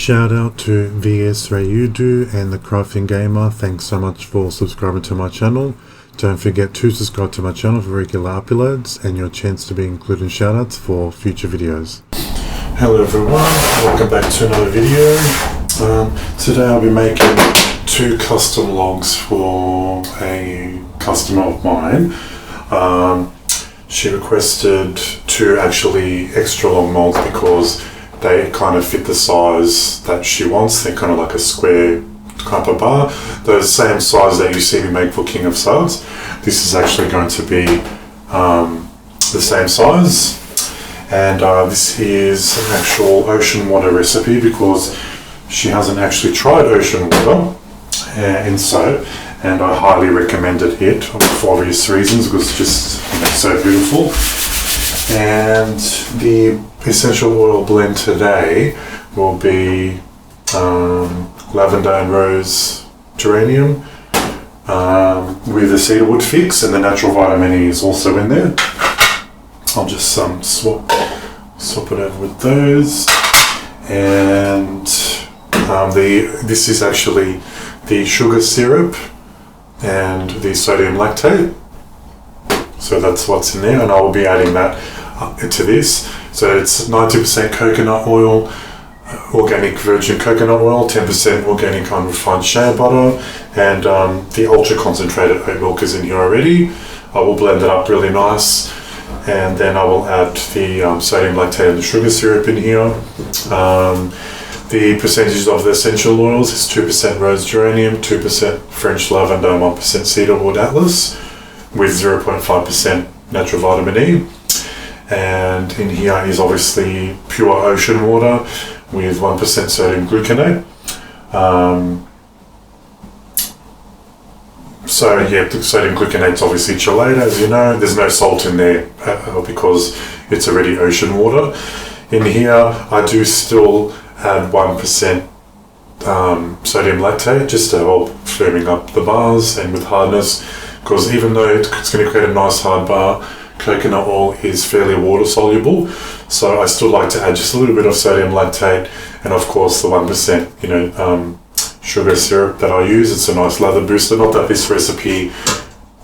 Shout out to VS Rayudu and the Crafting Gamer. Thanks so much for subscribing to my channel. Don't forget to subscribe to my channel for regular uploads and your chance to be included in shoutouts for future videos. Hello everyone, welcome back to another video. Today I'll be making 2 custom logs for a customer of mine. She requested 2 actually extra long molds because they kind of fit the size that she wants. They're kind of like a square type of bar. The same size that you see me make for King of Suds. This is actually going to be the same size. And this is an actual ocean water recipe because she hasn't actually tried ocean water in soap, and I highly recommended it for obvious reasons because it's just so beautiful. And the essential oil blend today will be lavender and rose geranium with the cedarwood fix, and the natural vitamin E is also in there. I'll just swap it over with those. And this is actually the sugar syrup and the sodium lactate. So that's what's in there, and I will be adding that into this. So it's 90% coconut oil, organic virgin coconut oil, 10% organic unrefined shea butter, and the ultra concentrated oat milk is in here already. I will blend it up really nice, and then I will add the sodium lactate and the sugar syrup in here. The percentages of the essential oils is 2% rose geranium, 2% French lavender, and 1% cedarwood atlas, with 0.5% natural vitamin E. And in here is obviously pure ocean water with 1% sodium gluconate. So yeah, the sodium gluconate is obviously chelated, as you know. There's no salt in there because it's already ocean water. In here, I do still add 1% sodium lactate just to help firming up the bars and with hardness, because even though it's going to create a nice hard bar, coconut oil is fairly water soluble, so I still like to add just a little bit of sodium lactate, and of course the 1% sugar syrup that I use. It's a nice lather booster. Not that this recipe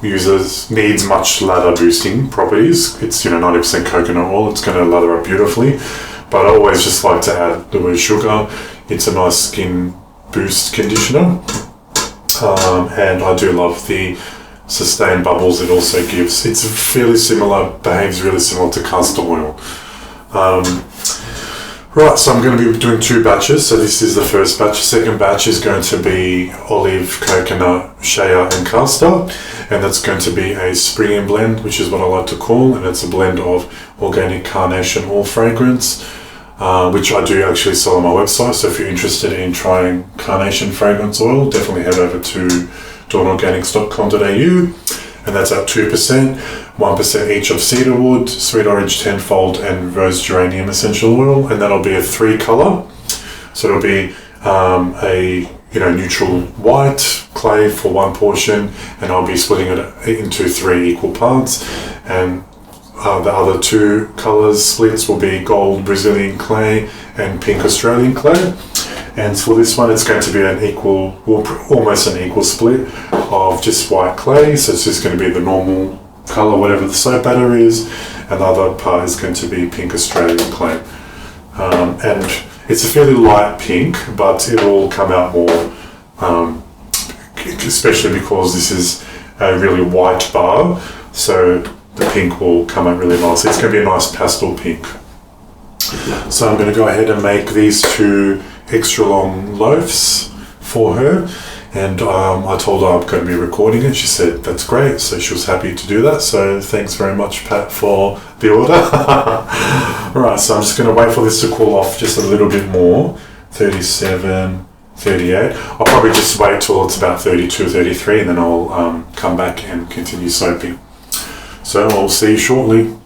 needs much lather boosting properties. It's 90% coconut oil. It's going to lather up beautifully, but I always just like to add the word sugar. It's a nice skin boost conditioner, and I do love the sustained bubbles it also gives. It's fairly similar, behaves really similar to castor oil. Right, so I'm going to be doing 2 batches. So this is the first batch. Second batch is going to be olive, coconut, shea and castor, and that's going to be a spring blend, which is what I like to call, and it's a blend of organic carnation oil fragrance, which I do actually sell on my website. So if you're interested in trying carnation fragrance oil, definitely head over to dawnorganics.com.au, and that's at 2%, 1% each of cedarwood, sweet orange tenfold, and rose geranium essential oil, and that'll be a 3 color. So it'll be a neutral white clay for 1 portion, and I'll be splitting it into 3 equal parts, and the other 2 colors splits will be gold Brazilian clay and pink Australian clay. And for this one, it's going to be almost an equal split of just white clay. So it's just going to be the normal color, whatever the soap batter is, and the other part is going to be pink Australian clay. And it's a fairly light pink, but it will come out more, especially because this is a really white bar. So the pink will come out really nice. It's going to be a nice pastel pink. So I'm going to go ahead and make these 2 extra long loaves for her, and I told her I'm going to be recording it. She said that's great, so she was happy to do that. So thanks very much, Pat, for the order. Alright, so I'm just going to wait for this to cool off just a little bit more. 37, 38. I'll probably just wait till it's about 32, 33, and then I'll come back and continue soaping. So I'll see you shortly.